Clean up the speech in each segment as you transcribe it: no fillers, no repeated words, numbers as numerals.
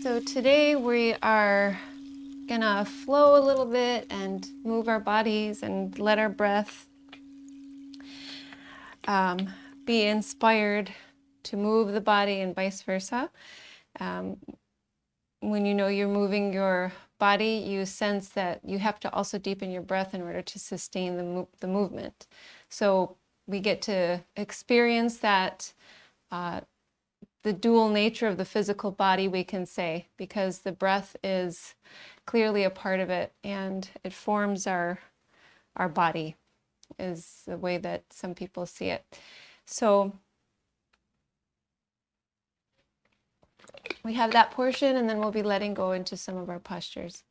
So today we are gonna flow a little bit and move our bodies and let our breath be inspired to move the body and vice versa. When you know you're moving your body, you sense that you have to also deepen your breath in order to sustain the movement. So we get to experience that the dual nature of the physical body, we can say, because the breath is clearly a part of it and it forms our body, is the way that some people see it. So we have that portion, and then we'll be letting go into some of our postures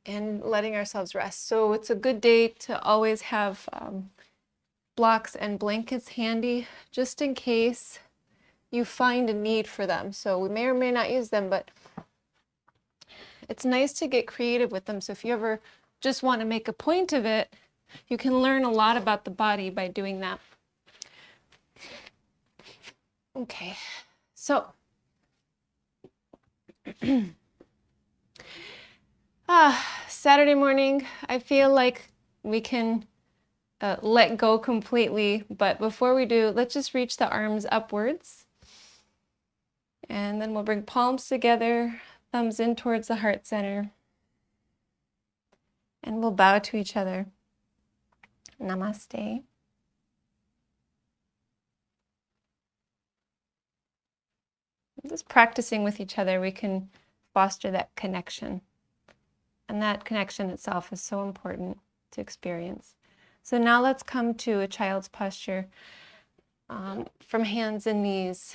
and letting ourselves rest. So it's a good day to always have blocks and blankets handy, just in case you find a need for them. So we may or may not use them, but it's nice to get creative with them. So if you ever just want to make a point of it, you can learn a lot about the body by doing that. Okay, so Saturday morning, I feel like we can let go completely, but before we do, let's just reach the arms upwards. And then we'll bring palms together, thumbs in towards the heart center. And we'll bow to each other. Namaste. Just practicing with each other, we can foster that connection. And that connection itself is so important to experience. So now let's come to a child's posture from hands and knees,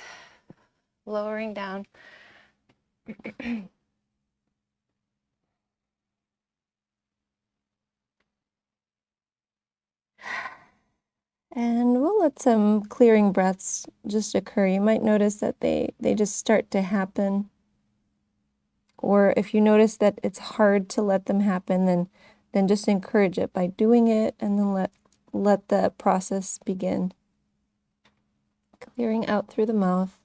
lowering down. And we'll let some clearing breaths just occur. You might notice that they just start to happen. Or if you notice that it's hard to let them happen, then just encourage it by doing it, and then let the process begin. Clearing out through the mouth.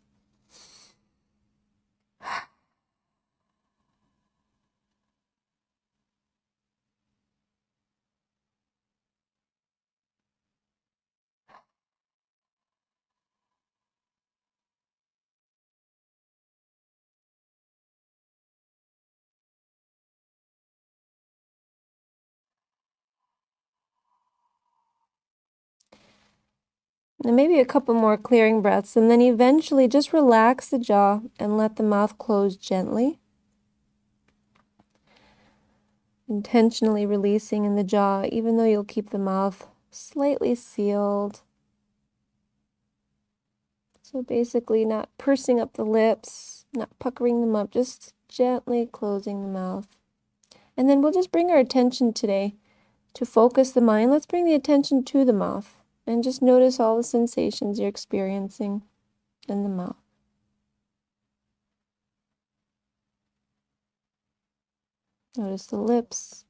And maybe a couple more clearing breaths, and then eventually just relax the jaw and let the mouth close gently. Intentionally releasing in the jaw, even though you'll keep the mouth slightly sealed. So basically not pursing up the lips, not puckering them up, just gently closing the mouth. And then we'll just bring our attention today to focus the mind. Let's bring the attention to the mouth and just notice all the sensations you're experiencing in the mouth. Notice the lips,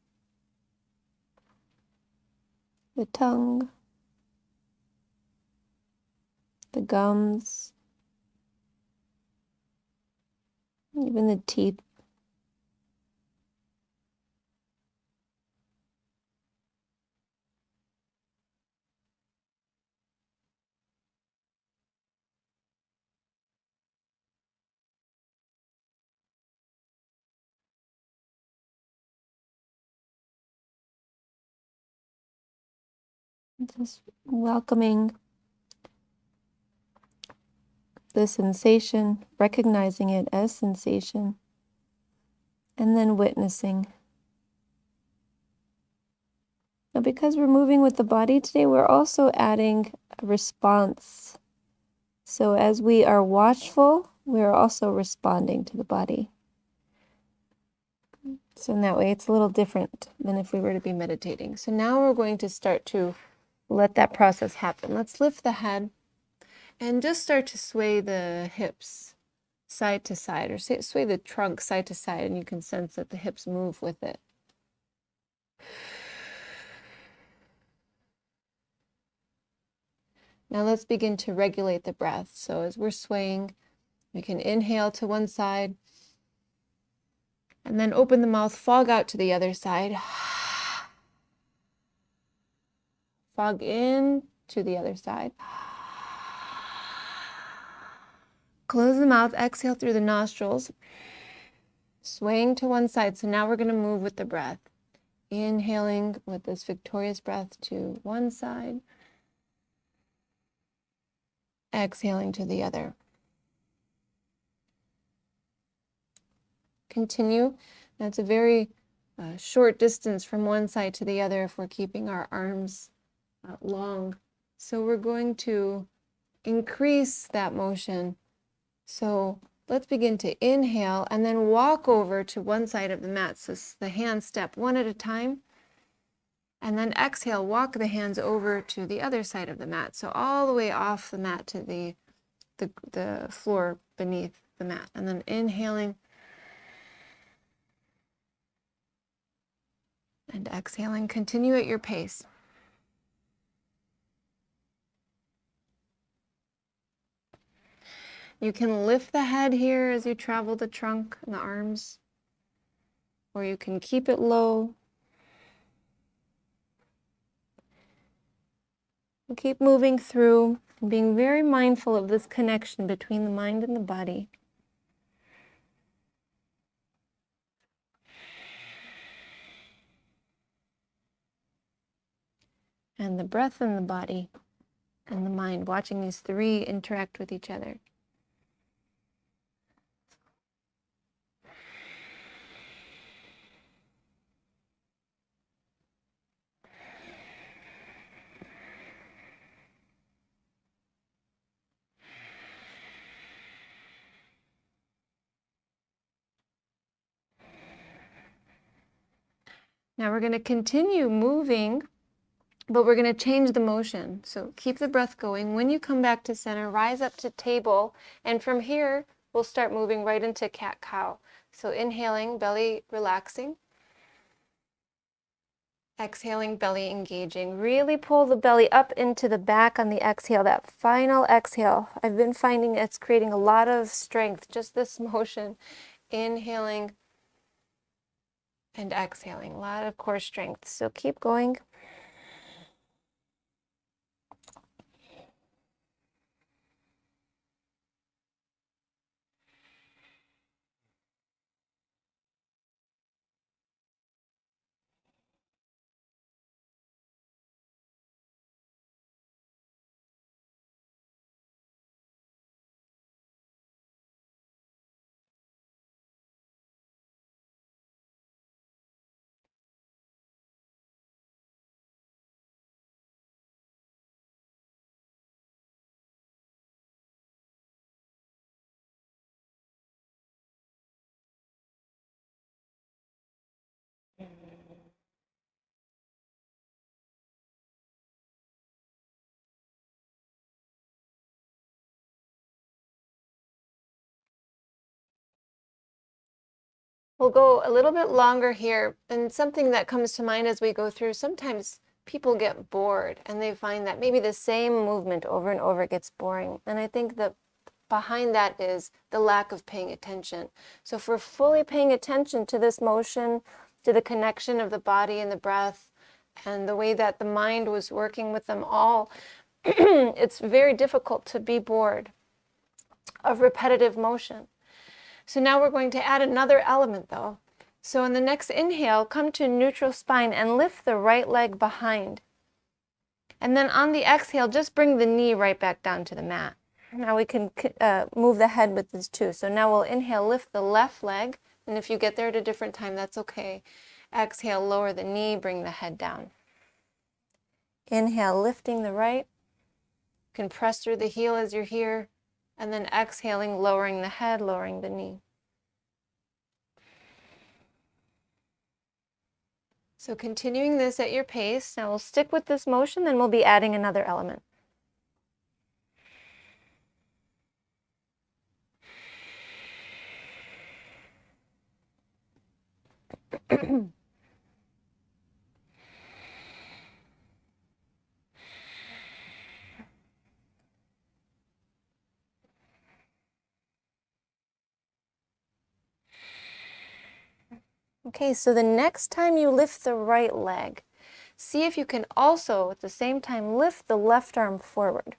the tongue, the gums, even the teeth. Just welcoming the sensation, recognizing it as sensation, and then witnessing. Now, because we're moving with the body today, we're also adding a response. So as we are watchful, we're also responding to the body. So in that way, it's a little different than if we were to be meditating. So now we're going to start to let that process happen. Let's lift the head and just start to sway the hips side to side, or sway the trunk side to side, and you can sense that the hips move with it. Now let's begin to regulate the breath. So as we're swaying, we can inhale to one side And then open the mouth, fog out to the other side. Fog in to the other side. Close the mouth, exhale through the nostrils, swaying to one side. So now we're going to move with the breath. Inhaling with this victorious breath to one side. Exhaling to the other. Continue. That's a very short distance from one side to the other if we're keeping our arms long. So we're going to increase that motion. So let's begin to inhale and then walk over to one side of the mat. So the hands step one at a time. And then exhale, walk the hands over to the other side of the mat. So all the way off the mat to the floor beneath the mat. And then inhaling and exhaling. Continue at your pace. You can lift the head here as you travel the trunk and the arms, or you can keep it low. And keep moving through, and being very mindful of this connection between the mind and the body. And the breath and the body and the mind, watching these three interact with each other. Now we're going to continue moving, but we're going to change the motion. So keep the breath going. When you come back to center, rise up to table. And from here, we'll start moving right into cat-cow. So inhaling, belly relaxing. Exhaling, belly engaging. Really pull the belly up into the back on the exhale, that final exhale. I've been finding it's creating a lot of strength, just this motion. Inhaling and exhaling, a lot of core strength. So keep going. We'll go a little bit longer here, and something that comes to mind as we go through, sometimes people get bored and they find that maybe the same movement over and over gets boring. And I think that behind that is the lack of paying attention. So if we're fully paying attention to this motion, to the connection of the body and the breath, and the way that the mind was working with them all, it's very difficult to be bored of repetitive motion. So now we're going to add another element though. So in the next inhale, come to neutral spine and lift the right leg behind. And then on the exhale, just bring the knee right back down to the mat. Now we can move the head with this too. So now we'll inhale, lift the left leg. And if you get there at a different time, that's okay. Exhale, lower the knee, bring the head down. Inhale, lifting the right. You can press through the heel as you're here. And then exhaling, lowering the head, lowering the knee. So continuing this at your pace. Now we'll stick with this motion, then we'll be adding another element. Okay, so the next time you lift the right leg, see if you can also at the same time lift the left arm forward.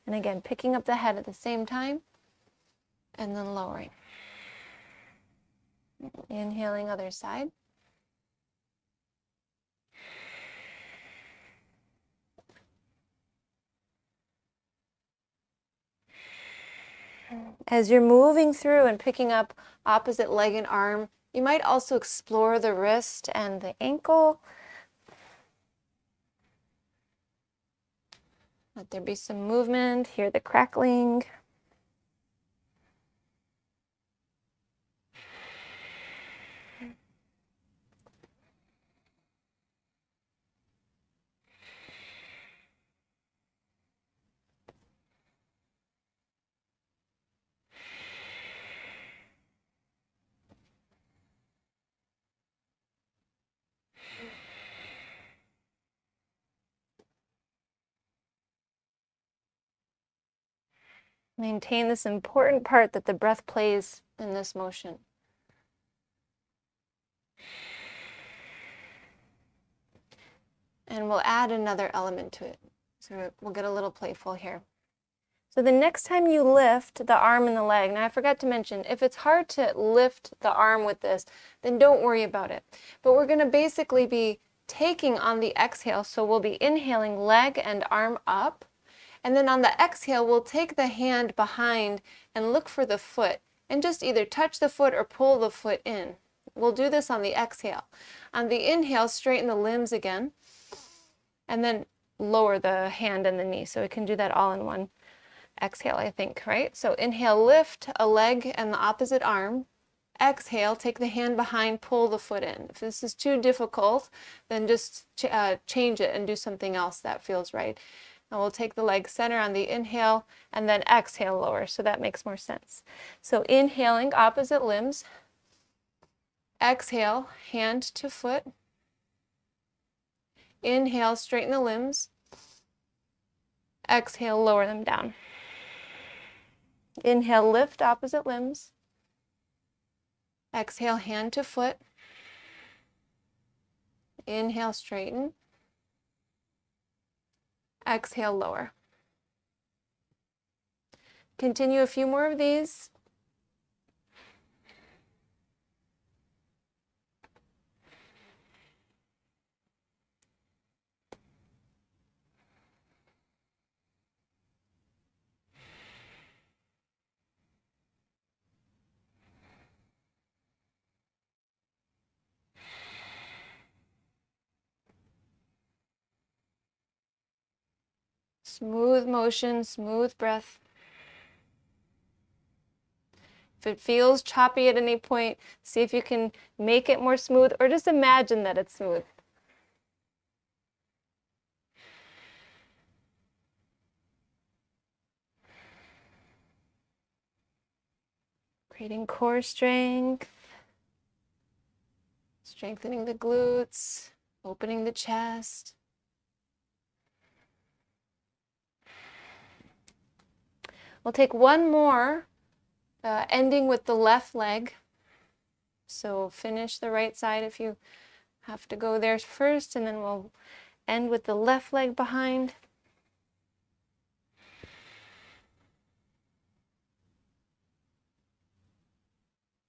And again, picking up the head at the same time and then lowering. Inhaling other side. As you're moving through and picking up opposite leg and arm, you might also explore the wrist and the ankle. Let there be some movement. Hear the crackling. Maintain this important part that the breath plays in this motion. And we'll add another element to it. So we'll get a little playful here. So the next time you lift the arm and the leg, now I forgot to mention, if it's hard to lift the arm with this, then don't worry about it. But we're going to basically be taking on the exhale, so we'll be inhaling leg and arm up. And then on the exhale, we'll take the hand behind and look for the foot and just either touch the foot or pull the foot in. We'll do this on the exhale. On the inhale, straighten the limbs again and then lower the hand and the knee. So we can do that all in one exhale, I think, right? So inhale, lift a leg and the opposite arm. Exhale, take the hand behind, pull the foot in. If this is too difficult, then just change it and do something else that feels right. And we'll take the leg center on the inhale and then exhale lower, so that makes more sense. So inhaling opposite limbs. Exhale, hand to foot. Inhale, straighten the limbs. Exhale, lower them down. Inhale, lift opposite limbs. Exhale, hand to foot. Inhale, straighten. Exhale, lower. Continue a few more of these. Smooth motion, smooth breath. If it feels choppy at any point, see if you can make it more smooth or just imagine that it's smooth. Creating core strength, strengthening the glutes, opening the chest. We'll take one more, ending with the left leg. So finish the right side if you have to go there first, and then we'll end with the left leg behind.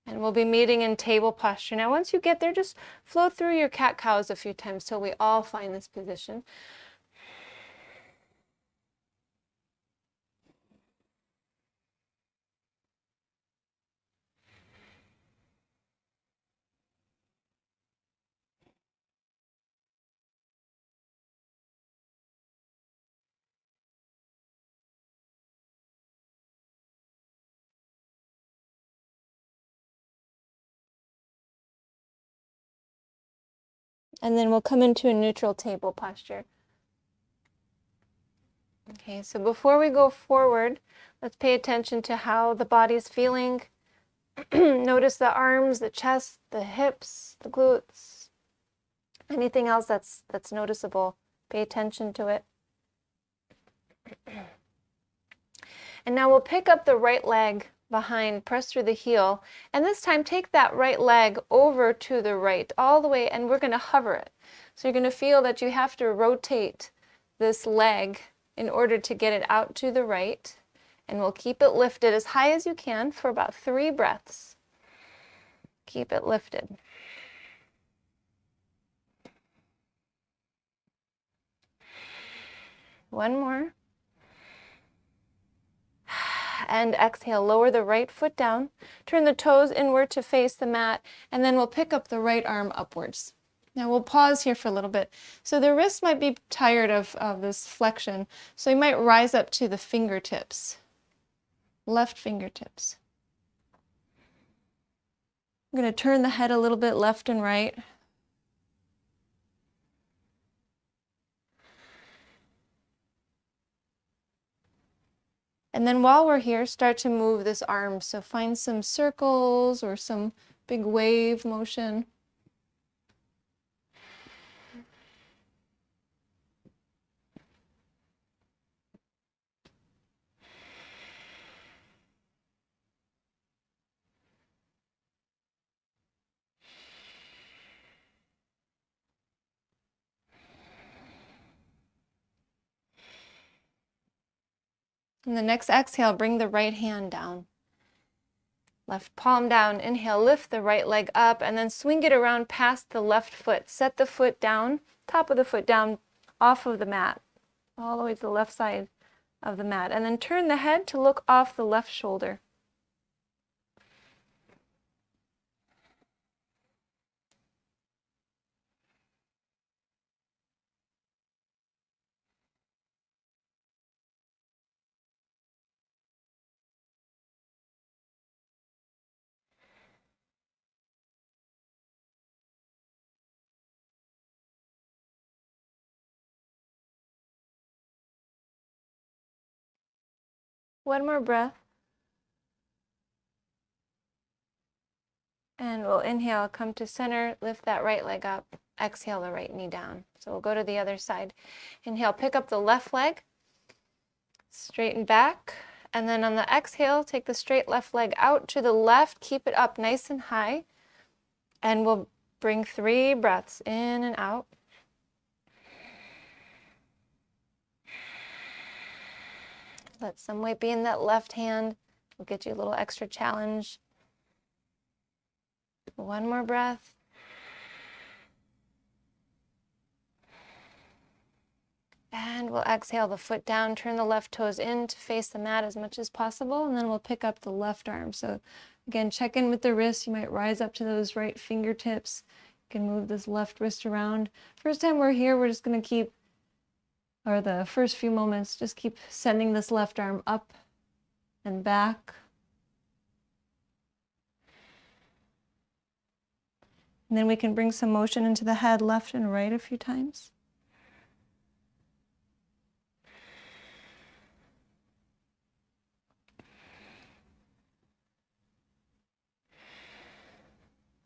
And we'll be meeting in table posture. Now, once you get there, just flow through your cat-cows a few times till we all find this position. And then we'll come into a neutral table posture. Okay, so before we go forward, let's pay attention to how the body's feeling. Notice the arms, the chest, the hips, the glutes. Anything else that's noticeable, pay attention to it. And now we'll pick up the right leg behind, press through the heel, and this time take that right leg over to the right, all the way, and we're going to hover it. So you're going to feel that you have to rotate this leg in order to get it out to the right, and we'll keep it lifted as high as you can for about 3 breaths. Keep it lifted. One more. And exhale, lower the right foot down, turn the toes inward to face the mat, and then we'll pick up the right arm upwards. Now we'll pause here for a little bit. So the wrist might be tired of this flexion, so you might rise up to the fingertips, left fingertips. I'm going to turn the head a little bit left and right. And then while we're here, start to move this arm. So find some circles or some big wave motion. And the next exhale, bring the right hand down. Left palm down, inhale, lift the right leg up, and then swing it around past the left foot. Set the foot down, top of the foot down off of the mat, all the way to the left side of the mat. And then turn the head to look off the left shoulder. One more breath. And we'll inhale, come to center, lift that right leg up, exhale the right knee down. So we'll go to the other side. Inhale, pick up the left leg, straighten back, and then on the exhale, take the straight left leg out to the left, keep it up nice and high, and we'll bring 3 breaths in and out. Let some weight be in that left hand. We'll get you a little extra challenge. One more breath. And we'll exhale the foot down, turn the left toes in to face the mat as much as possible, and then we'll pick up the left arm. So again, check in with the wrist. You might rise up to those right fingertips. You can move this left wrist around. First time we're here, we're just going to keep, or the first few moments, just keep sending this left arm up and back. And then we can bring some motion into the head left and right a few times.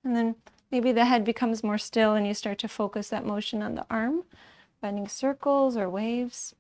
And then maybe the head becomes more still and you start to focus that motion on the arm, finding circles or waves.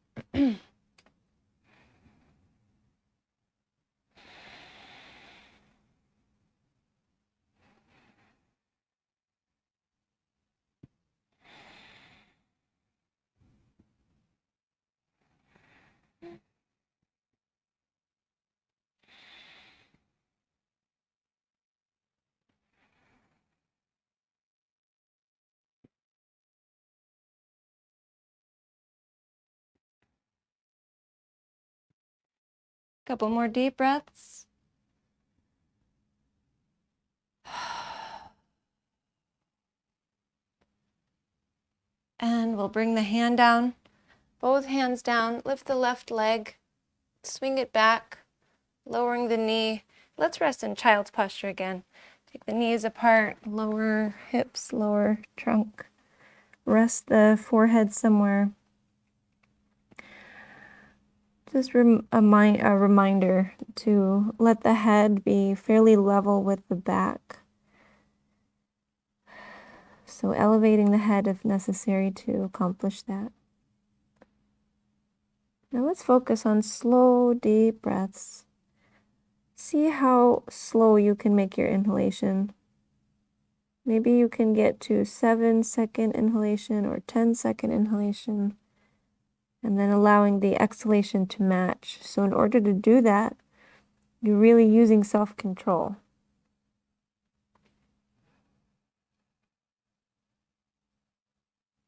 Couple more deep breaths. And we'll bring the hand down, both hands down, lift the left leg, swing it back, lowering the knee. Let's rest in child's posture again. Take the knees apart, lower hips, lower trunk. Rest the forehead somewhere. Just a reminder to let the head be fairly level with the back. So elevating the head if necessary to accomplish that. Now let's focus on slow, deep breaths. See how slow you can make your inhalation. Maybe you can get to 7-second inhalation or 10-second inhalation, and then allowing the exhalation to match. So in order to do that, you're really using self-control.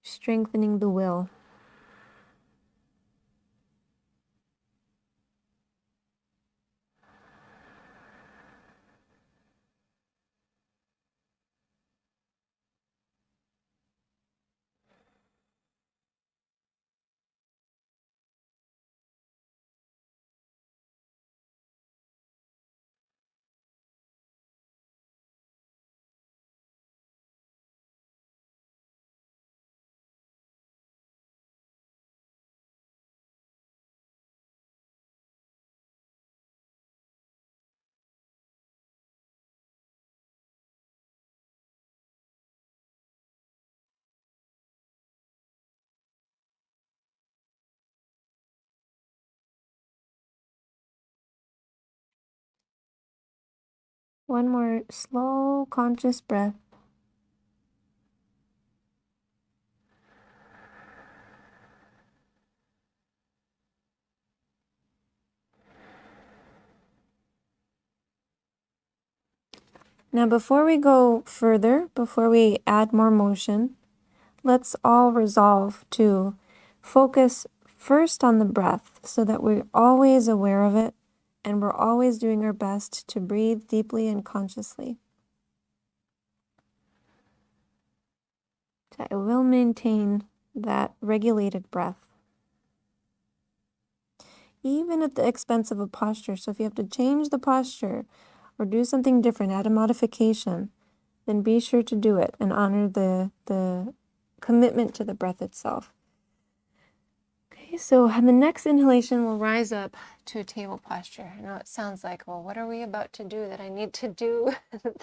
Strengthening the will. One more slow, conscious breath. Now, before we go further, before we add more motion, let's all resolve to focus first on the breath so that we're always aware of it and we're always doing our best to breathe deeply and consciously. I will maintain that regulated breath, even at the expense of a posture. So if you have to change the posture or do something different, add a modification, then be sure to do it and honor the commitment to the breath itself. Okay, so on the next inhalation, we'll rise up to a table posture. I know it sounds like, well, what are we about to do that I need to do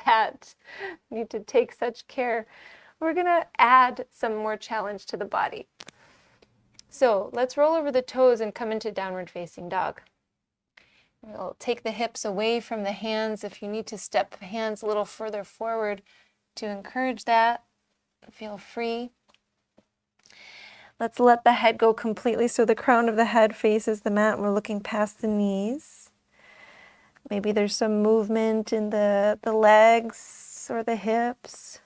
that? I need to take such care. We're going to add some more challenge to the body. So let's roll over the toes and come into downward facing dog. We'll take the hips away from the hands. If you need to step hands a little further forward to encourage that, feel free. Let's let the head go completely so the crown of the head faces the mat. We're looking past the knees. Maybe there's some movement in the legs or the hips.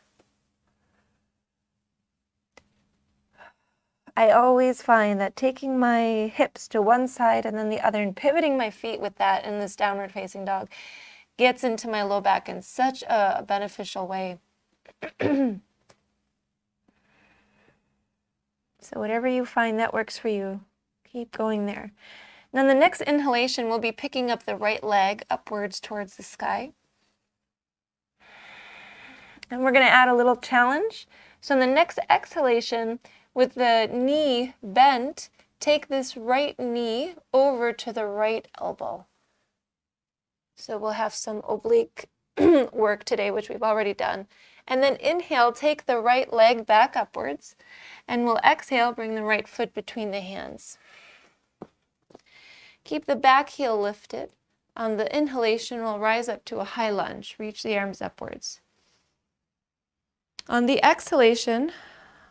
I always find that taking my hips to one side and then the other and pivoting my feet with that in this downward facing dog gets into my low back in such a beneficial way. So whatever you find that works for you, keep going there. Now the next inhalation, we'll be picking up the right leg upwards towards the sky. And we're going to add a little challenge. So in the next exhalation, with the knee bent, take this right knee over to the right elbow. So we'll have some oblique work today, which we've already done. And then inhale, take the right leg back upwards. And we'll exhale, bring the right foot between the hands. Keep the back heel lifted. On the inhalation, we'll rise up to a high lunge. Reach the arms upwards. On the exhalation,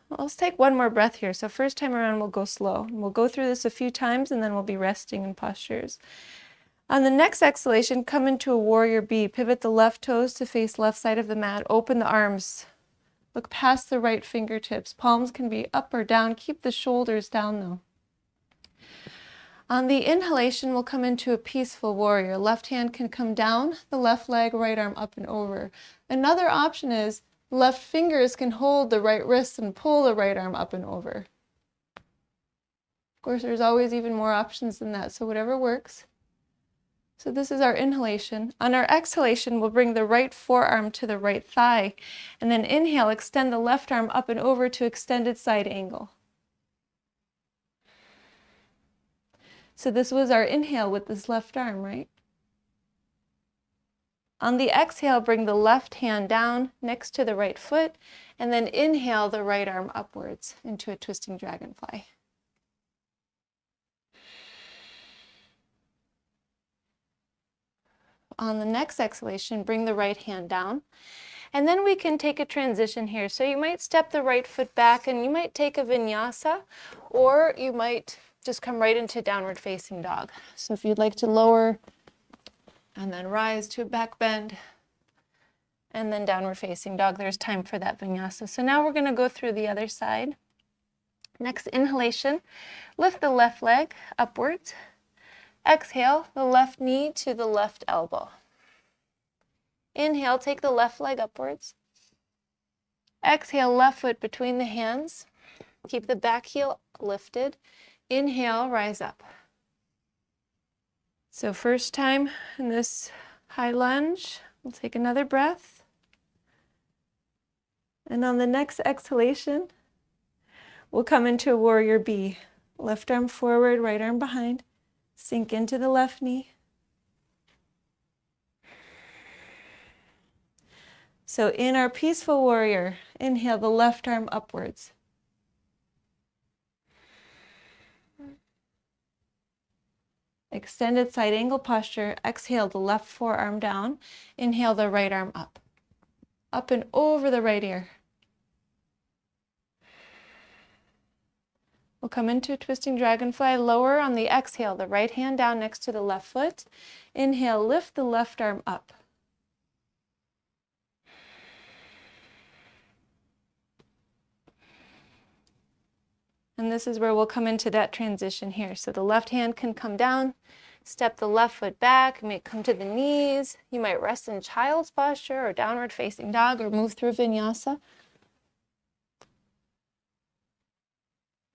let's take one more breath here. So first time around, we'll go slow. We'll go through this a few times, and then we'll be resting in postures. On the next exhalation, come into a warrior B. Pivot the left toes to face left side of the mat. Open the arms. Look past the right fingertips. Palms can be up or down. Keep the shoulders down though. On the inhalation, we'll come into a peaceful warrior. Left hand can come down, the left leg, right arm up and over. Another option is left fingers can hold the right wrist and pull the right arm up and over. Of course, there's always even more options than that, so whatever works. So this is our inhalation. On our exhalation, we'll bring the right forearm to the right thigh, and then inhale, extend the left arm up and over to extended side angle. So this was our inhale with this left arm, right? On the exhale, bring the left hand down next to the right foot, and then inhale the right arm upwards into a twisting dragonfly. on the next exhalation, bring the right hand down. And then we can take a transition here. So you might step the right foot back and you might take a vinyasa, or you might just come right into downward facing dog. So if you'd like to lower and then rise to a back bend and then downward facing dog, there's time for that vinyasa. So now we're going to go through the other side. Next inhalation, lift the left leg upwards. Exhale, the left knee to the left elbow. Inhale, take the left leg upwards. Exhale, left foot between the hands. Keep the back heel lifted. Inhale, rise up. So first time in this high lunge, we'll take another breath. And on the next exhalation, we'll come into a warrior B. Left arm forward, right arm behind. Sink into the left knee. So in our peaceful warrior, inhale the left arm upwards. Extended side angle posture. Exhale the left forearm down. Inhale the right arm up. Up and over the right ear. We'll come into a twisting dragonfly. Lower on the exhale, the right hand down next to the left foot. Inhale, lift the left arm up. And this is where we'll come into that transition here. So the left hand can come down, step the left foot back, you may come to the knees. You might rest in child's posture or downward facing dog or move through vinyasa.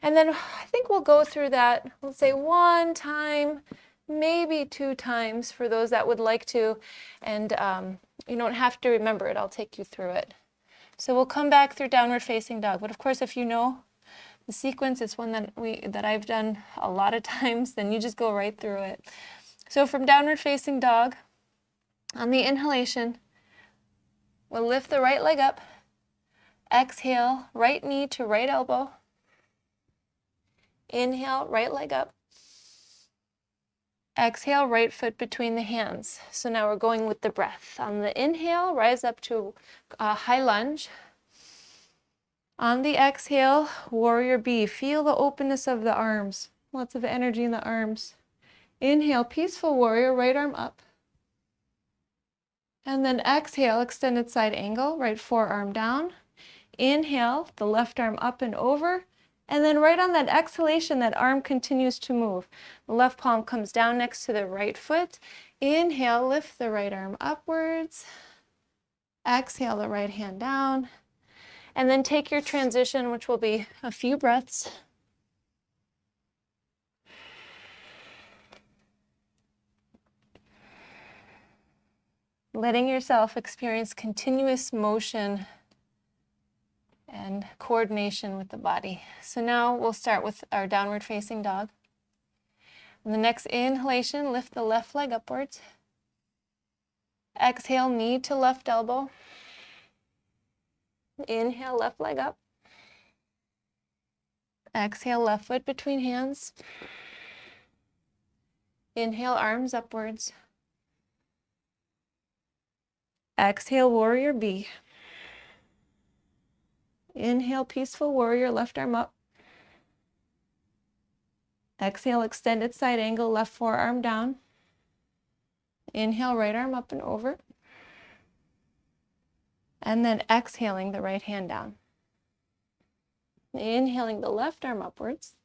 And then I think we'll go through that, let's say 1 time, maybe 2 times for those that would like to. And you don't have to remember it, I'll take you through it. So we'll come back through downward facing dog. But of course, if you know the sequence, it's one that I've done a lot of times, then you just go right through it. So from downward facing dog, on the inhalation, we'll lift the right leg up. Exhale, right knee to right elbow. Inhale, right leg up. Exhale, right foot between the hands. So now we're going with the breath. On the inhale, rise up to a high lunge. On the exhale, warrior B. Feel the openness of the arms. Lots of energy in the arms. Inhale, peaceful warrior, right arm up. And then exhale, extended side angle, right forearm down. Inhale, the left arm up and over. And then right on that exhalation, that arm continues to move. The left palm comes down next to the right foot. Inhale, lift the right arm upwards. Exhale, the right hand down. And then take your transition, which will be a few breaths. Letting yourself experience continuous motion and coordination with the body. So now we'll start with our downward facing dog. On the next inhalation, lift the left leg upwards. Exhale, knee to left elbow. Inhale, left leg up. Exhale, left foot between hands. Inhale, arms upwards. Exhale, warrior B. Inhale, peaceful warrior, left arm up. Exhale, extended side angle, left forearm down. Inhale, right arm up and over. And then exhaling the right hand down. Inhaling the left arm upwards.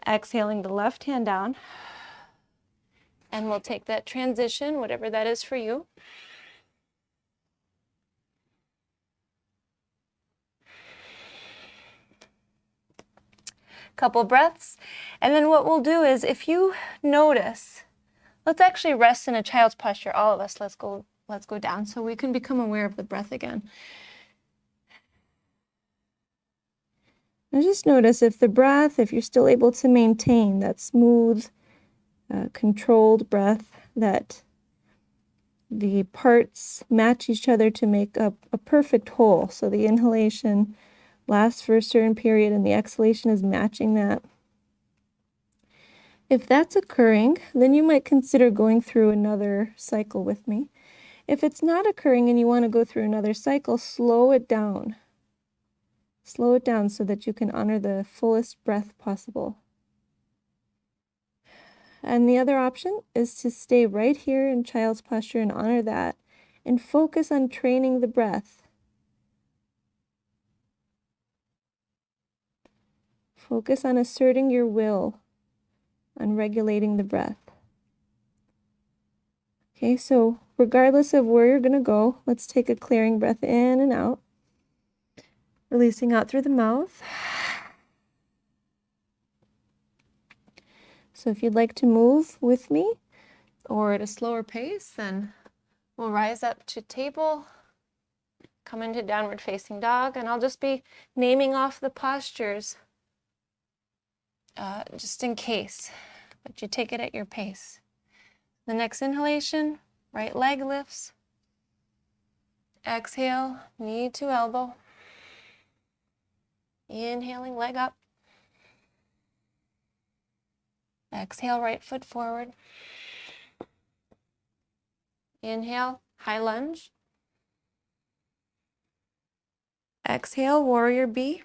Exhaling the left hand down. And we'll take that transition, whatever that is for you. Couple breaths. And then what we'll do is, if you notice, let's actually rest in a child's posture, all of us. Let's go down so we can become aware of the breath again. And just notice if the breath, if you're still able to maintain that smooth, controlled breath, that the parts match each other to make up a perfect whole. So the inhalation lasts for a certain period and the exhalation is matching that. If that's occurring, then you might consider going through another cycle with me. If it's not occurring and you want to go through another cycle, slow it down. Slow it down so that you can honor the fullest breath possible. And the other option is to stay right here in child's posture and honor that and focus on training the breath. Focus on asserting your will, on regulating the breath. Okay, so regardless of where you're going to go, let's take a clearing breath in and out, releasing out through the mouth. So if you'd like to move with me or at a slower pace, then we'll rise up to table, come into downward facing dog, and I'll just be naming off the postures just in case, but you take it at your pace. The next inhalation, right leg lifts. Exhale, knee to elbow. Inhaling, leg up. Exhale, right foot forward. Inhale, high lunge. Exhale, warrior B.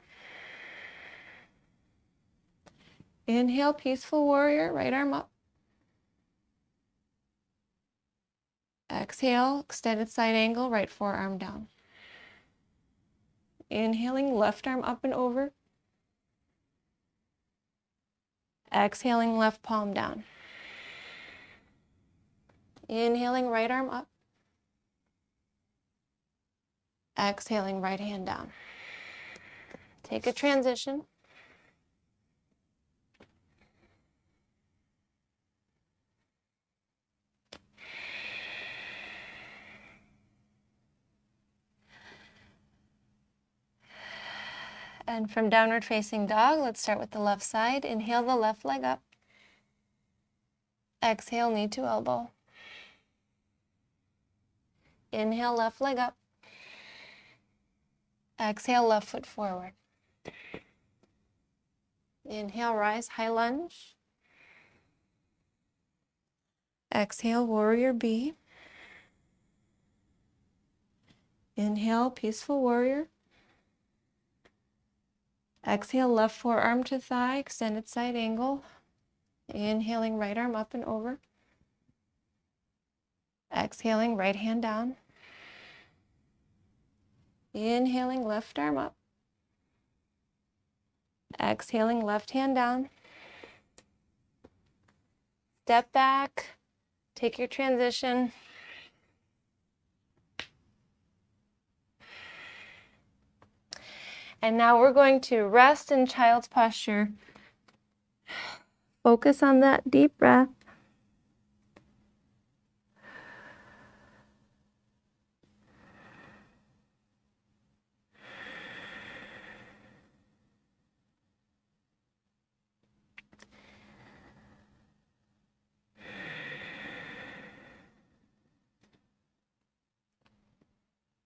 Inhale, peaceful warrior, right arm up. Exhale, extended side angle, right forearm down. Inhaling, left arm up and over. Exhaling, left palm down. Inhaling, right arm up. Exhaling, right hand down. Take a transition. And from downward facing dog, let's start with the left side. Inhale the left leg up. Exhale, knee to elbow. Inhale, left leg up. Exhale, left foot forward. Inhale, rise, high lunge. Exhale, warrior B. Inhale, peaceful warrior. Exhale, left forearm to thigh, extended side angle. Inhaling, right arm up and over. Exhaling, right hand down. Inhaling, left arm up. Exhaling, left hand down. Step back, take your transition. And now we're going to rest in child's posture. Focus on that deep breath.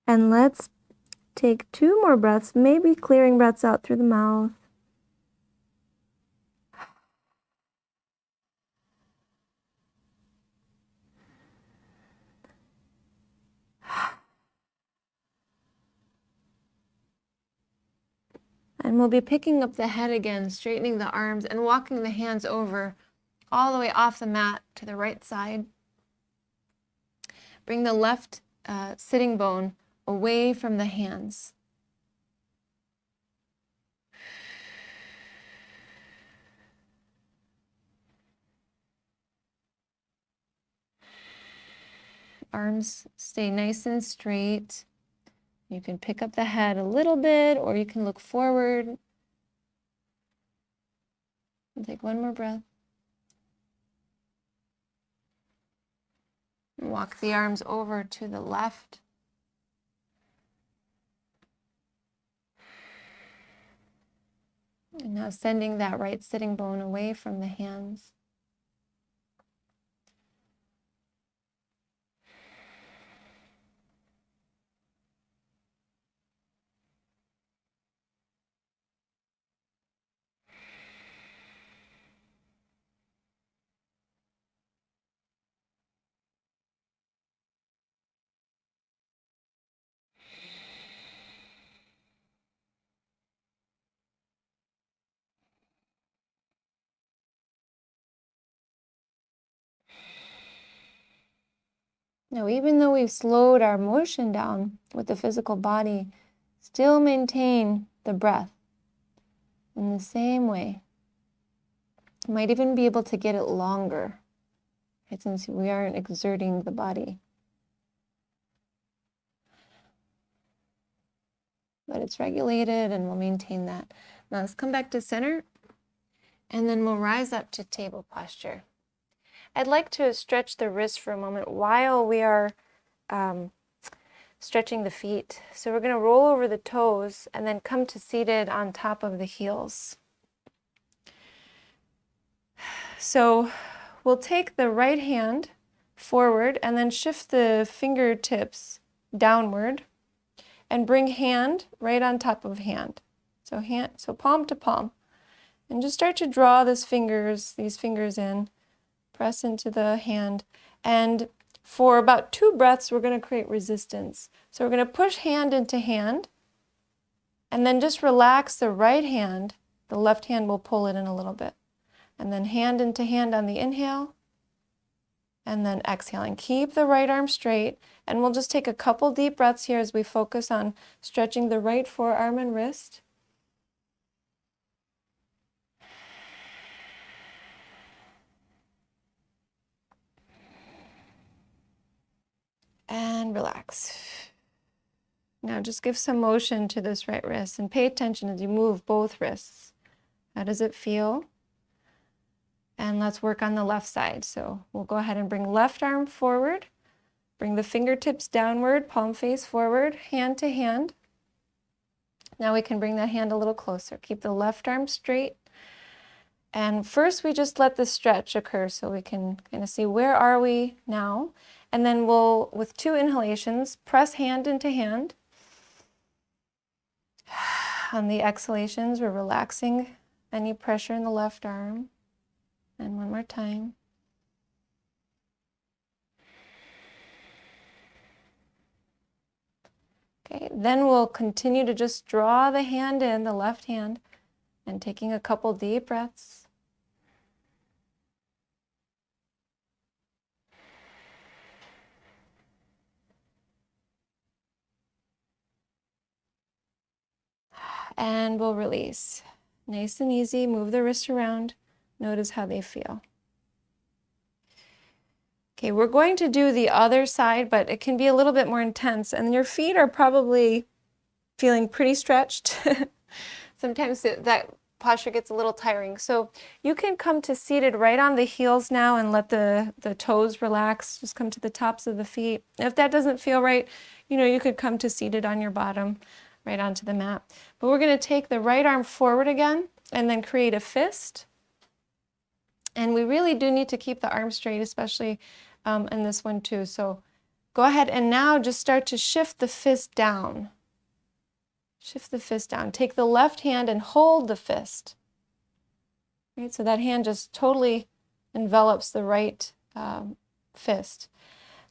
And let's take 2 more breaths, maybe clearing breaths out through the mouth. And we'll be picking up the head again, straightening the arms and walking the hands over all the way off the mat to the right side. Bring the left sitting bone away from the hands. Arms stay nice and straight. You can pick up the head a little bit, or you can look forward. And take 1 more breath. And walk the arms over to the left. And now sending that right sitting bone away from the hands. Now, even though we've slowed our motion down with the physical body, still maintain the breath in the same way. You might even be able to get it longer, right, since we aren't exerting the body. But it's regulated and we'll maintain that. Now let's come back to center and then we'll rise up to table posture. I'd like to stretch the wrists for a moment while we are stretching the feet. So we're going to roll over the toes and then come to seated on top of the heels. So we'll take the right hand forward and then shift the fingertips downward and bring hand right on top of hand. So palm to palm. And just start to draw these fingers in, press into the hand. And for about 2 breaths, we're going to create resistance. So we're going to push hand into hand and then just relax the right hand. The left hand will pull it in a little bit. And then hand into hand on the inhale, and then exhaling. Keep the right arm straight, and we'll just take a couple deep breaths here as we focus on stretching the right forearm and wrist. And relax. Now just give some motion to this right wrist and pay attention as you move both wrists. How does it feel? And let's work on the left side. So we'll go ahead and bring left arm forward, bring the fingertips downward, palm face forward, hand to hand. Now we can bring that hand a little closer. Keep the left arm straight. And first we just let the stretch occur so we can kind of see where are we now. And then we'll, with 2 inhalations, press hand into hand. On the exhalations, we're relaxing any pressure in the left arm. And one more time. Okay, then we'll continue to just draw the hand in, the left hand, and taking a couple deep breaths. And we'll release. Nice and easy, move the wrist around. Notice how they feel. Okay, we're going to do the other side, but it can be a little bit more intense, and your feet are probably feeling pretty stretched. Sometimes that posture gets a little tiring. So you can come to seated right on the heels now and let the toes relax. Just come to the tops of the feet. If that doesn't feel right, you could come to seated on your bottom, right onto the mat. But we're going to take the right arm forward again and then create a fist. And we really do need to keep the arm straight, especially in this one too. So go ahead and now just start to shift the fist down. Shift the fist down. Take the left hand and hold the fist. Right, so that hand just totally envelops the right fist.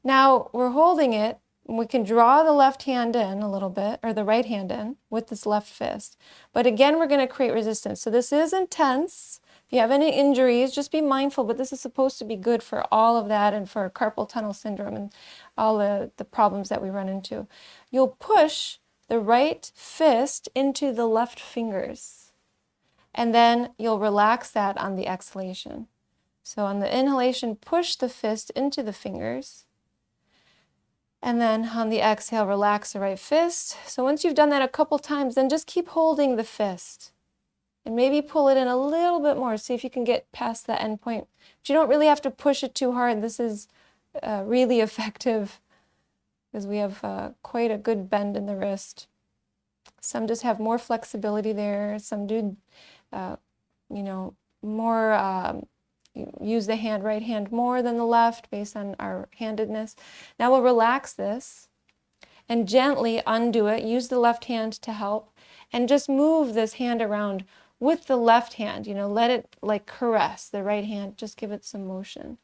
Now we're holding it. We can draw the left hand in a little bit, or the right hand in with this left fist. But again, we're going to create resistance. So this is intense. If you have any injuries, just be mindful, but this is supposed to be good for all of that and for carpal tunnel syndrome and all the problems that we run into. You'll push the right fist into the left fingers, and then you'll relax that on the exhalation. So on the inhalation, push the fist into the fingers, and then on the exhale, relax the right fist. So once you've done that a couple times, then just keep holding the fist and maybe pull it in a little bit more. See if you can get past that end point. But you don't really have to push it too hard. This is really effective because we have quite a good bend in the wrist. Some just have more flexibility there. Some do, more use the right hand more than the left based on our handedness. Now we'll relax this and gently undo it. Use the left hand to help and just move this hand around with the left hand. Let it like caress the right hand. Just give it some motion.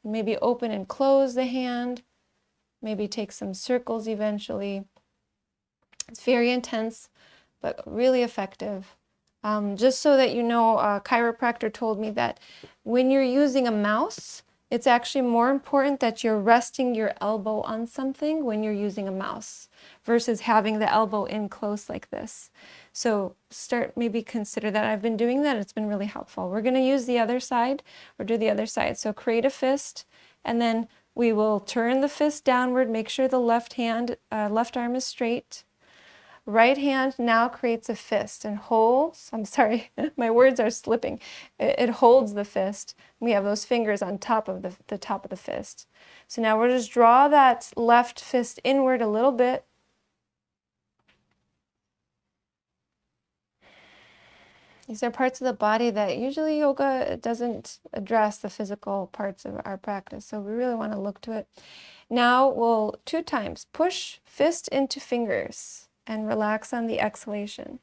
Maybe open and close the hand. Maybe take some circles eventually. It's very intense, but really effective. Just so that you know, a chiropractor told me that when you're using a mouse, It's actually more important that you're resting your elbow on something when you're using a mouse versus having the elbow in close like this. So maybe consider that. I've been doing that. It's been really helpful. We're going to use the other side or do the other side. So create a fist, and then we will turn the fist downward. Make sure the left arm is straight. Right hand now creates a fist and holds. I'm sorry, my words are slipping. It holds the fist. We have those fingers on top of the top of the fist. So now we'll just draw that left fist inward a little bit. These are parts of the body that usually yoga doesn't address, the physical parts of our practice. So we really want to look to it. Now we'll 2 times push fist into fingers and relax on the exhalation.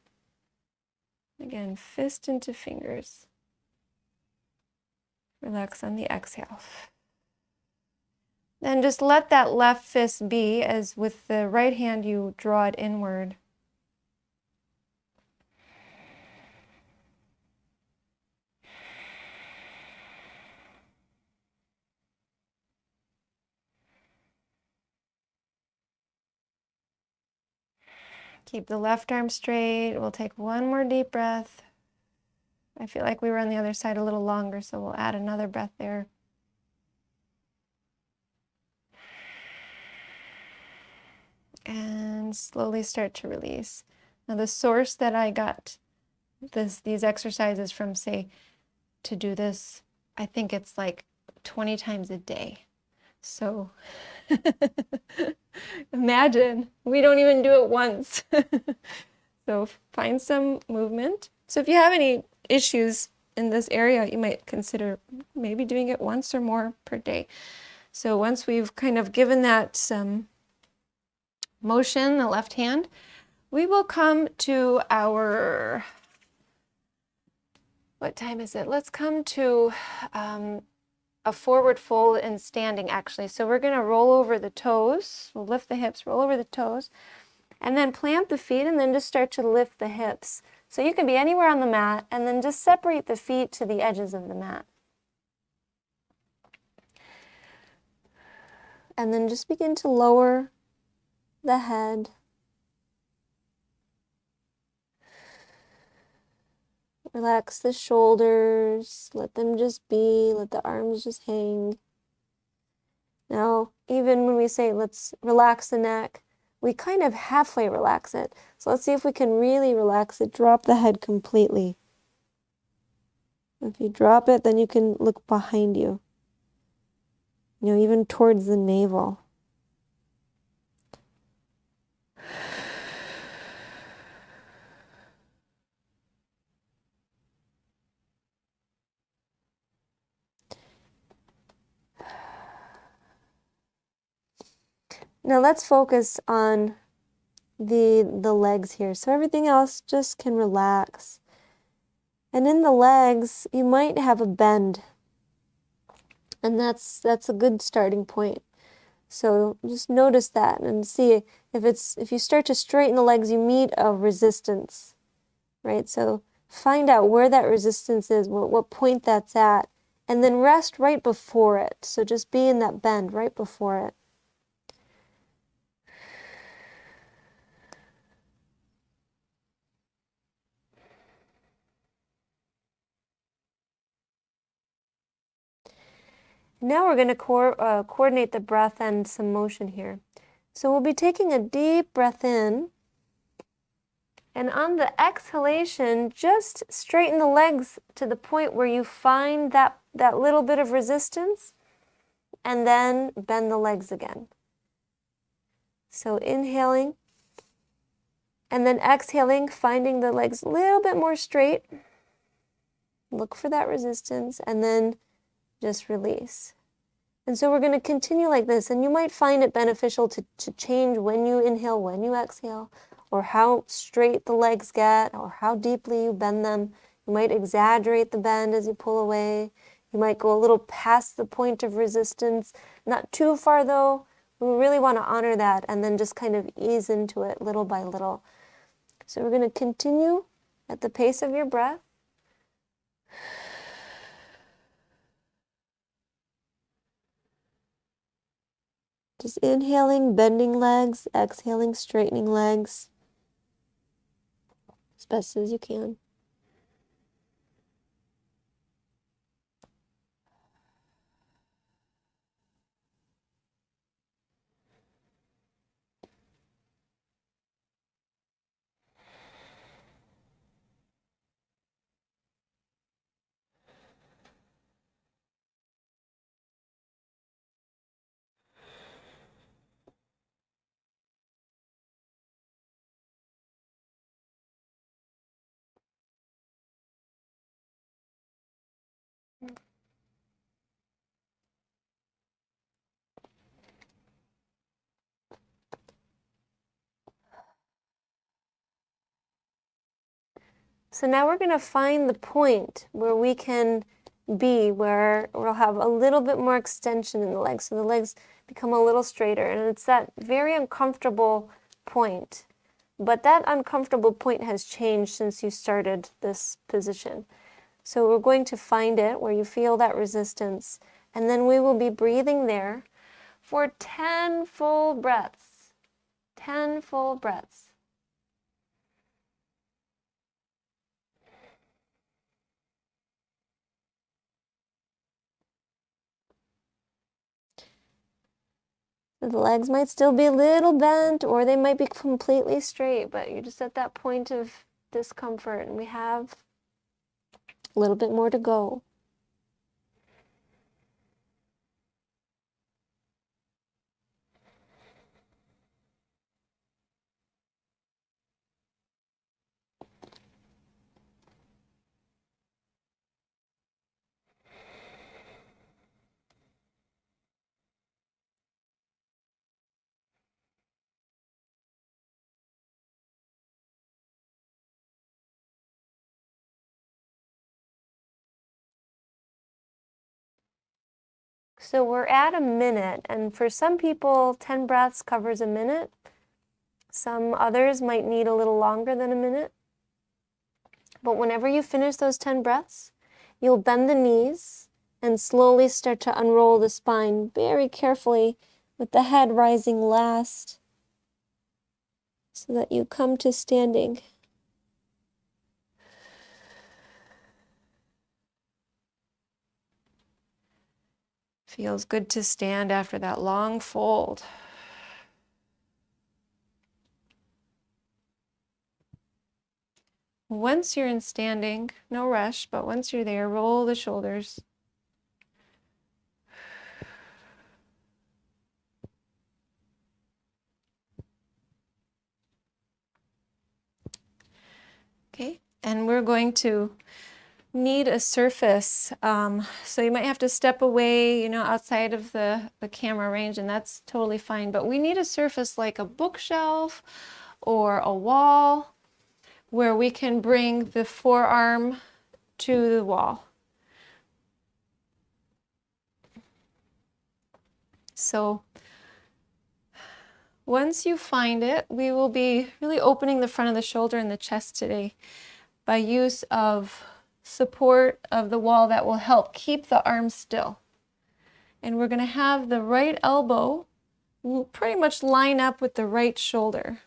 Again, fist into fingers. Relax on the exhale. Then just let that left fist be, as with the right hand you draw it inward. Keep the left arm straight. We'll take one more deep breath. I feel like we were on the other side a little longer, so we'll add another breath there. And slowly start to release. Now the source that I got these exercises from, say, to do this, I think it's like 20 times a day. So imagine, we don't even do it once. So find some movement. So if you have any issues in this area, you might consider maybe doing it once or more per day. So once we've kind of given that some motion, the left hand, we will come to our, what time is it? Let's come to a forward fold and standing, actually. So we're going to roll over the toes. We'll lift the hips, roll over the toes, and then plant the feet, and then just start to lift the hips. So you can be anywhere on the mat, and then just separate the feet to the edges of the mat. And then just begin to lower the head. Relax the shoulders, let them just be, let the arms just hang. Now, even when we say let's relax the neck, we kind of halfway relax it. So let's see if we can really relax it. Drop the head completely. If you drop it, then you can look behind you. You know, even towards the navel. Now let's focus on the legs here. So everything else just can relax. And in the legs, you might have a bend. And that's a good starting point. So just notice that and see if you start to straighten the legs, you meet a resistance, right? So find out where that resistance is, what point that's at, and then rest right before it. So just be in that bend right before it. Now we're going to coordinate the breath and some motion here. So we'll be taking a deep breath in, and on the exhalation, just straighten the legs to the point where you find that little bit of resistance, and then bend the legs again. So inhaling, and then exhaling, finding the legs a little bit more straight. Look for that resistance, and then just release. And so we're going to continue like this, and you might find it beneficial to change when you inhale, when you exhale, or how straight the legs get, or how deeply you bend them. You might exaggerate the bend as you pull away. You might go a little past the point of resistance, not too far though. We really want to honor that and then just kind of ease into it little by little. So we're going to continue at the pace of your breath. Just inhaling, bending legs, exhaling, straightening legs as best as you can. So now we're going to find the point where we can be, where we'll have a little bit more extension in the legs. So the legs become a little straighter, and it's that very uncomfortable point. But that uncomfortable point has changed since you started this position. So we're going to find it where you feel that resistance, and then we will be breathing there for 10 full breaths. 10 full breaths. The legs might still be a little bent, or they might be completely straight, but you're just at that point of discomfort, and we have a little bit more to go. So we're at a minute, and for some people, 10 breaths covers a minute. Some others might need a little longer than a minute. But whenever you finish those 10 breaths, you'll bend the knees and slowly start to unroll the spine very carefully, with the head rising last, so that you come to standing. Feels good to stand after that long fold. Once you're in standing, no rush, but once you're there, roll the shoulders. Okay, and we're going to need a surface. So you might have to step away, outside of the camera range, and that's totally fine. But we need a surface like a bookshelf or a wall where we can bring the forearm to the wall. So once you find it, we will be really opening the front of the shoulder and the chest today by use of support of the wall that will help keep the arms still. And we're going to have the right elbow pretty much line up with the right shoulder.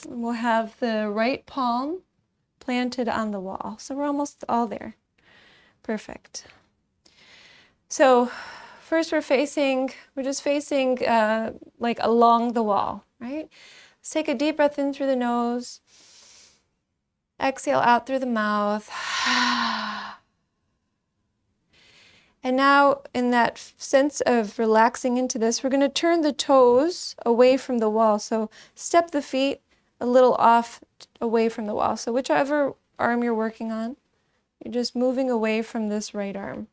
And we'll have the right palm planted on the wall. So we're almost all there. Perfect. So first we're just facing like along the wall, right? Let's take a deep breath in through the nose. Exhale out through the mouth. And now, in that sense of relaxing into this, we're going to turn the toes away from the wall. So step the feet a little off away from the wall. So whichever arm you're working on, you're just moving away from this right arm.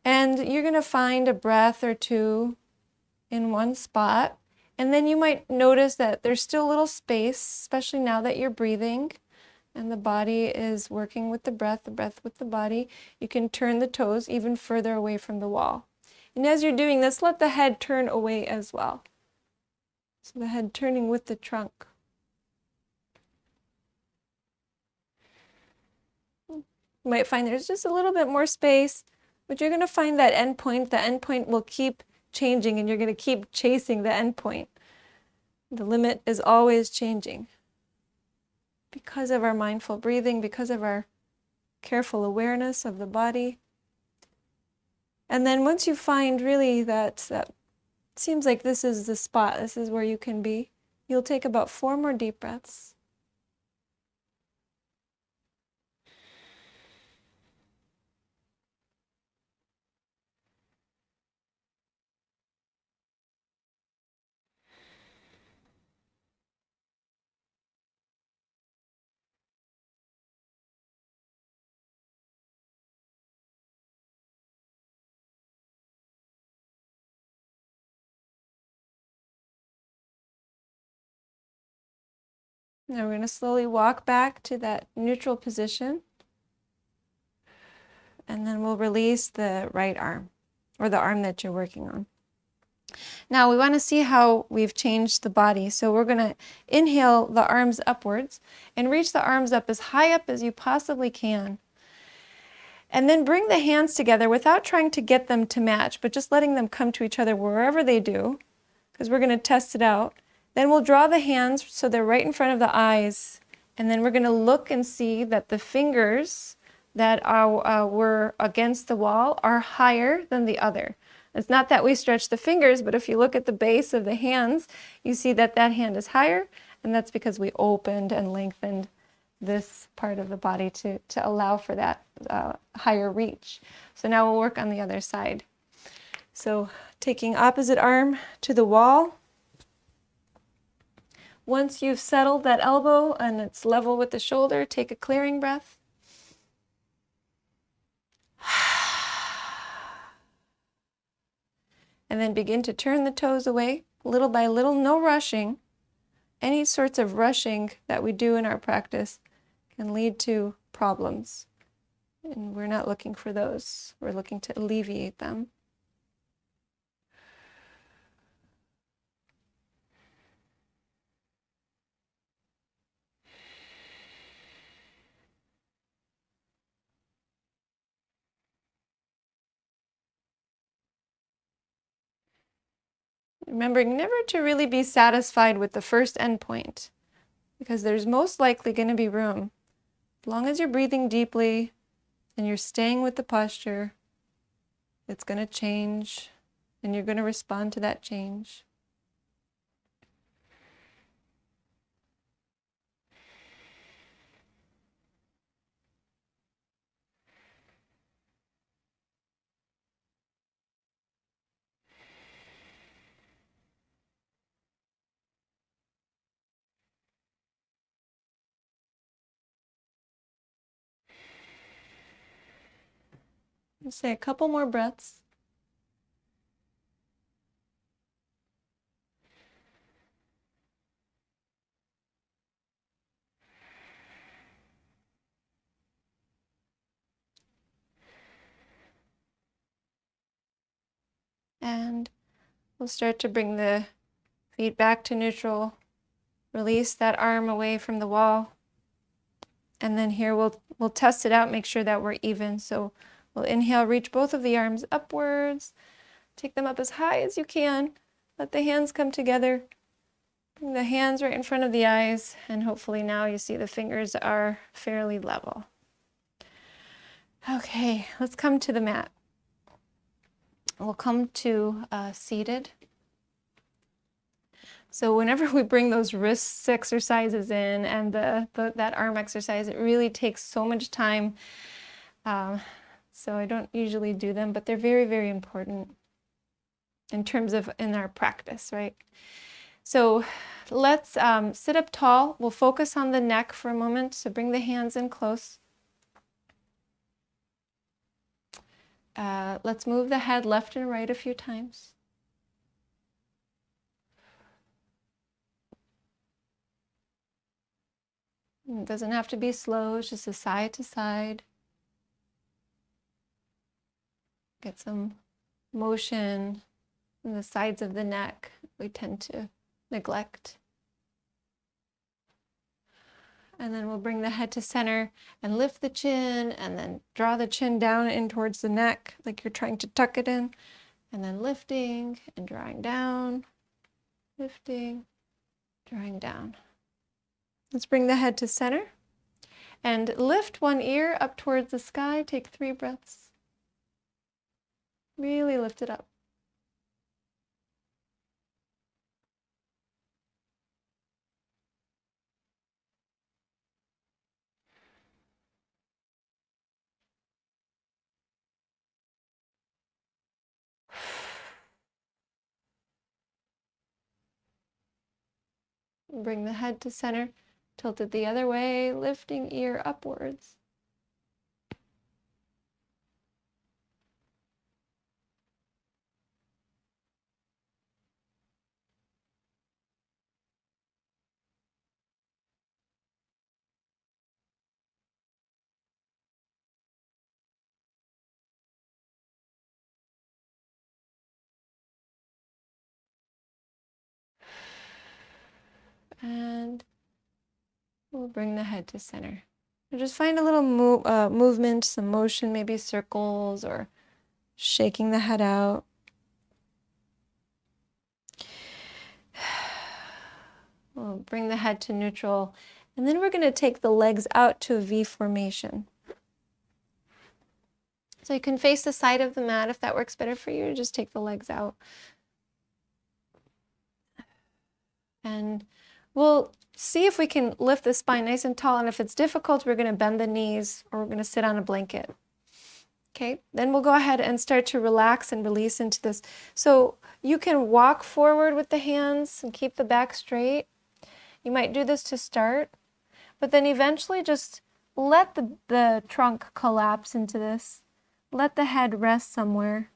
And you're going to find a breath or two in one spot. And then you might notice that there's still a little space, especially now that you're breathing and the body is working with the breath with the body. You can turn the toes even further away from the wall. And as you're doing this, let the head turn away as well. So the head turning with the trunk. You might find there's just a little bit more space, But you're going to find that end point. The end point will keep changing, and you're going to keep chasing the end point. The limit is always changing because of our mindful breathing, because of our careful awareness of the body. And then once you find really that seems like this is the spot, this is where you can be, you'll take about 4 more deep breaths. Now we're going to slowly walk back to that neutral position. And then we'll release the right arm, or the arm that you're working on. Now we want to see how we've changed the body. So we're going to inhale the arms upwards and reach the arms up as high up as you possibly can. And then bring the hands together without trying to get them to match, but just letting them come to each other wherever they do, because we're going to test it out. Then we'll draw the hands so they're right in front of the eyes. And then we're going to look and see that the fingers that were against the wall are higher than the other. It's not that we stretch the fingers, but if you look at the base of the hands, you see that that hand is higher, and that's because we opened and lengthened this part of the body to allow for that higher reach. So now we'll work on the other side. So taking opposite arm to the wall. Once you've settled that elbow and it's level with the shoulder, take a clearing breath. And then begin to turn the toes away, little by little, no rushing. Any sorts of rushing that we do in our practice can lead to problems. And we're not looking for those. We're looking to alleviate them. Remembering never to really be satisfied with the first endpoint, because there's most likely going to be room. As long as you're breathing deeply and you're staying with the posture, it's going to change, and you're going to respond to that change. Let's say a couple more breaths. And we'll start to bring the feet back to neutral. Release that arm away from the wall. And then here we'll test it out, make sure that we're even. So we'll inhale, reach both of the arms upwards. Take them up as high as you can. Let the hands come together. Bring the hands right in front of the eyes, and hopefully now you see the fingers are fairly level. Okay, let's come to the mat. We'll come to seated. So whenever we bring those wrist exercises in and that arm exercise, it really takes so much time. So I don't usually do them, but they're very, very important in terms of in our practice, right? So let's sit up tall. We'll focus on the neck for a moment. So bring the hands in close. Let's move the head left and right a few times. It doesn't have to be slow, it's just a side to side. Get some motion in the sides of the neck we tend to neglect. And then we'll bring the head to center and lift the chin and then draw the chin down in towards the neck like you're trying to tuck it in. And then lifting and drawing down, lifting, drawing down. Let's bring the head to center and lift one ear up towards the sky. Take 3 breaths. Really lift it up. Bring the head to center, tilt it the other way, lifting ear upwards. And we'll bring the head to center. So just find a little movement, some motion, maybe circles or shaking the head out. We'll bring the head to neutral. And then we're going to take the legs out to a V formation. So you can face the side of the mat if that works better for you. Just take the legs out. And we'll see if we can lift the spine nice and tall. And if it's difficult, we're going to bend the knees or we're going to sit on a blanket. Okay, then we'll go ahead and start to relax and release into this. So you can walk forward with the hands and keep the back straight. You might do this to start, but then eventually just let the trunk collapse into this. Let the head rest somewhere.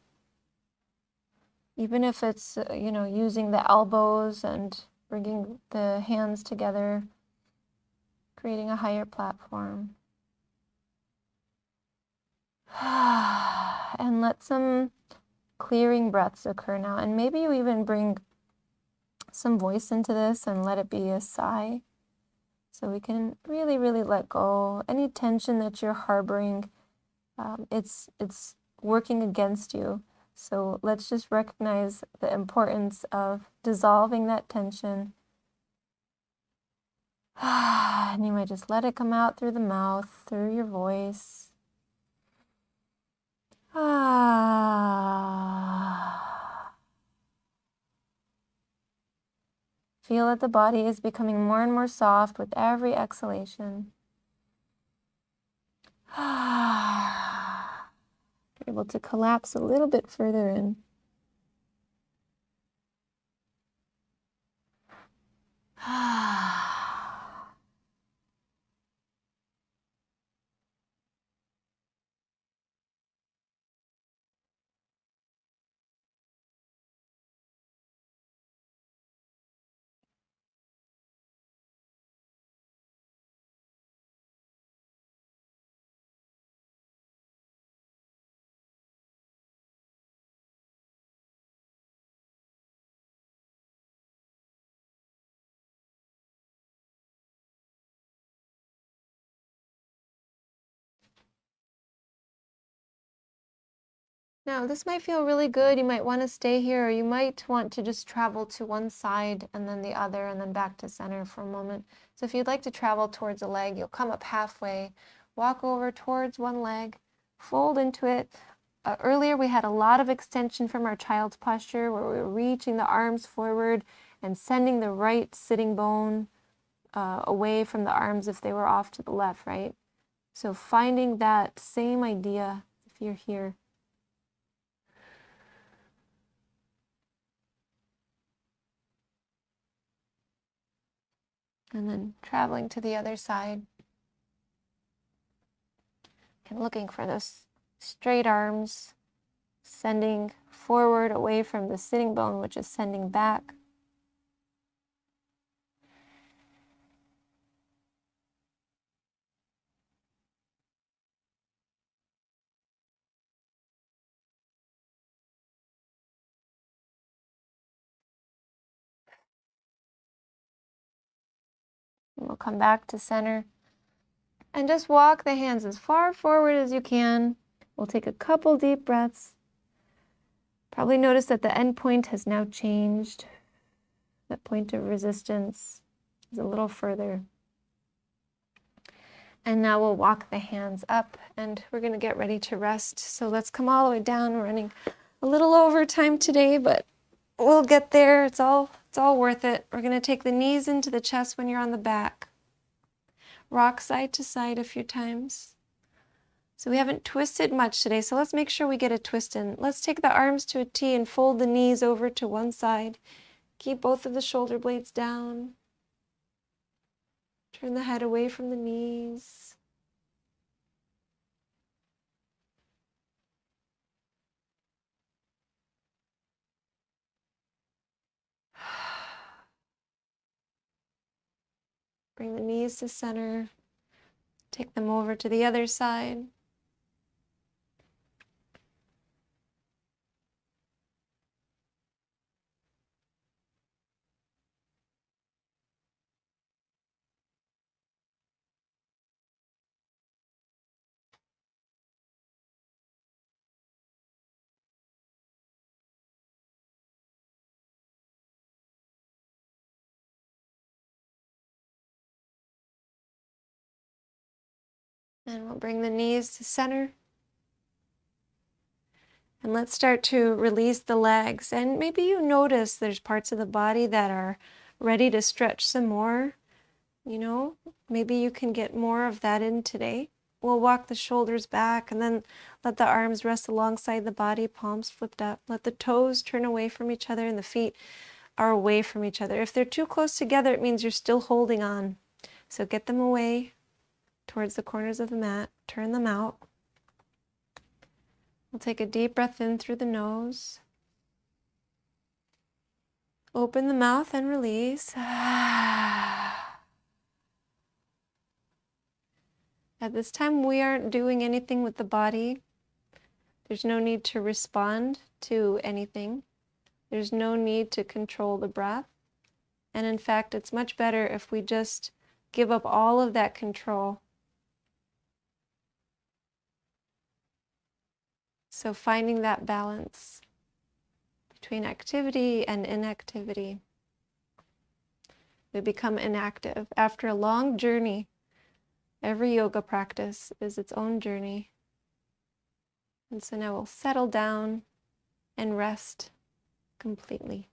Even if it's, using the elbows and bringing the hands together, creating a higher platform. And let some clearing breaths occur now. And maybe you even bring some voice into this and let it be a sigh. So we can really, really let go. Any tension that you're harboring, it's working against you. So let's just recognize the importance of dissolving that tension. And you might just let it come out through the mouth, through your voice. Feel that the body is becoming more and more soft with every exhalation. You're able to collapse a little bit further in. Now, this might feel really good. You might want to stay here, or you might want to just travel to one side and then the other and then back to center for a moment. So if you'd like to travel towards a leg, you'll come up halfway, walk over towards one leg, fold into it. Earlier, we had a lot of extension from our child's posture where we were reaching the arms forward and sending the right sitting bone away from the arms if they were off to the left, right? So finding that same idea if you're here. And then traveling to the other side and looking for those straight arms, sending forward away from the sitting bone, which is sending back. And we'll come back to center. And just walk the hands as far forward as you can. We'll take a couple deep breaths. Probably notice that the end point has now changed. That point of resistance is a little further. And now we'll walk the hands up and we're going to get ready to rest. So let's come all the way down. We're running a little over time today, but we'll get there. It's all worth it. We're going to take the knees into the chest when you're on the back. Rock side to side a few times. So we haven't twisted much today, so let's make sure we get a twist in. Let's take the arms to a T and fold the knees over to one side. Keep both of the shoulder blades down. Turn the head away from the knees. Bring the knees to center. Take them over to the other side. And we'll bring the knees to center. And let's start to release the legs. And maybe you notice there's parts of the body that are ready to stretch some more. You know, maybe you can get more of that in today. We'll walk the shoulders back and then let the arms rest alongside the body, palms flipped up. Let the toes turn away from each other and the feet are away from each other. If they're too close together, it means you're still holding on. So get them away towards the corners of the mat. Turn them out. We'll take a deep breath in through the nose. Open the mouth and release. At this time, we aren't doing anything with the body. There's no need to respond to anything. There's no need to control the breath. And in fact, it's much better if we just give up all of that control. So finding that balance between activity and inactivity. We become inactive. After a long journey, every yoga practice is its own journey. And so now we'll settle down and rest completely.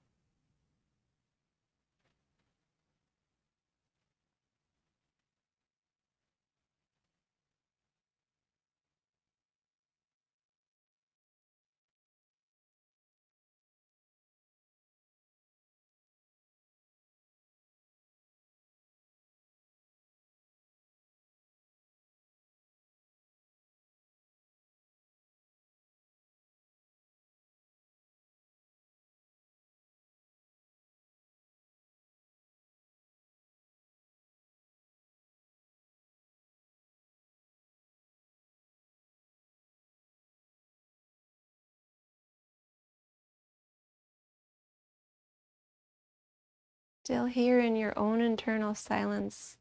Still here in your own internal silence,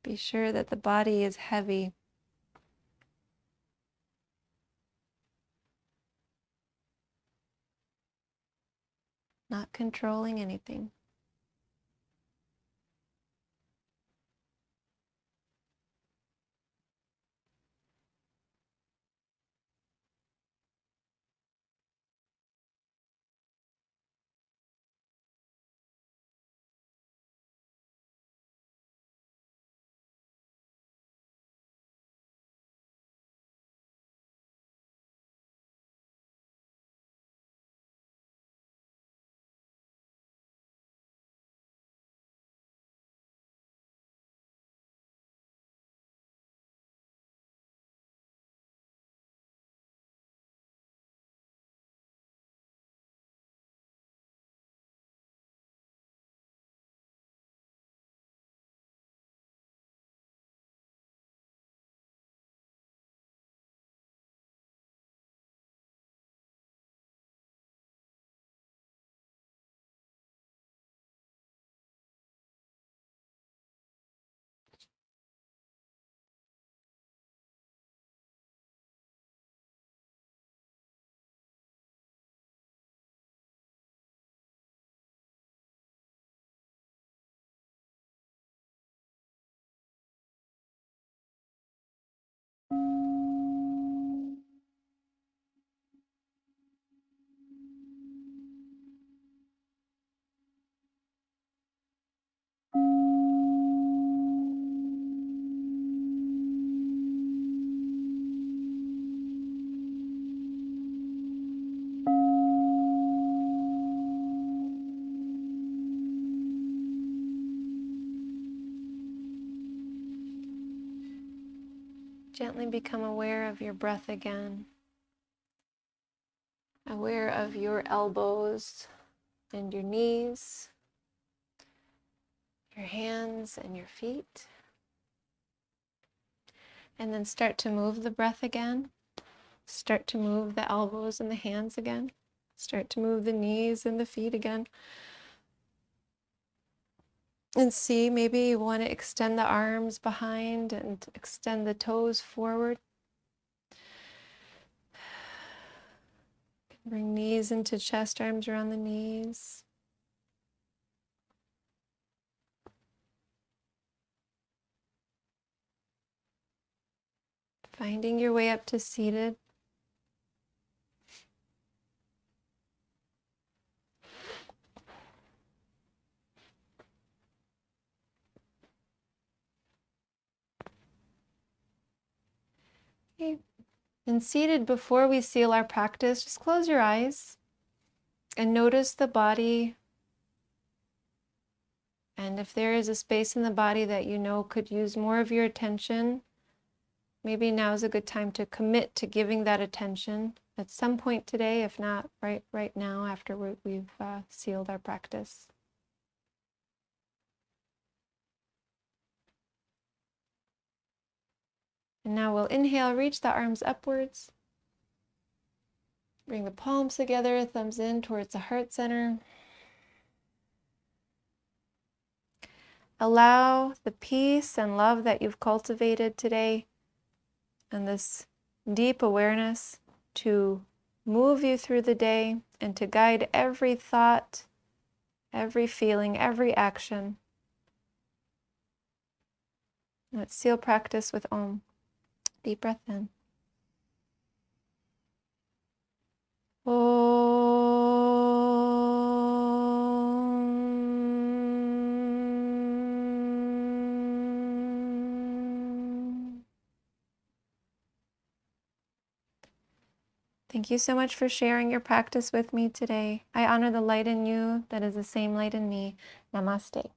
be sure that the body is heavy. Not controlling anything. Gently become aware of your breath again. Aware of your elbows and your knees, your hands and your feet. And then start to move the breath again. Start to move the elbows and the hands again. Start to move the knees and the feet again. And see, maybe you want to extend the arms behind and extend the toes forward. Bring knees into chest, arms around the knees. Finding your way up to seated. Okay. And seated, before we seal our practice, just close your eyes and notice the body. And if there is a space in the body that you know could use more of your attention, maybe now is a good time to commit to giving that attention at some point today, if not right now after we've sealed our practice. And now we'll inhale, reach the arms upwards. Bring the palms together, thumbs in towards the heart center. Allow the peace and love that you've cultivated today and this deep awareness to move you through the day and to guide every thought, every feeling, every action. Let's seal practice with Om. Deep breath in. Thank you so much for sharing your practice with me today. I honor the light in you that is the same light in me. Namaste.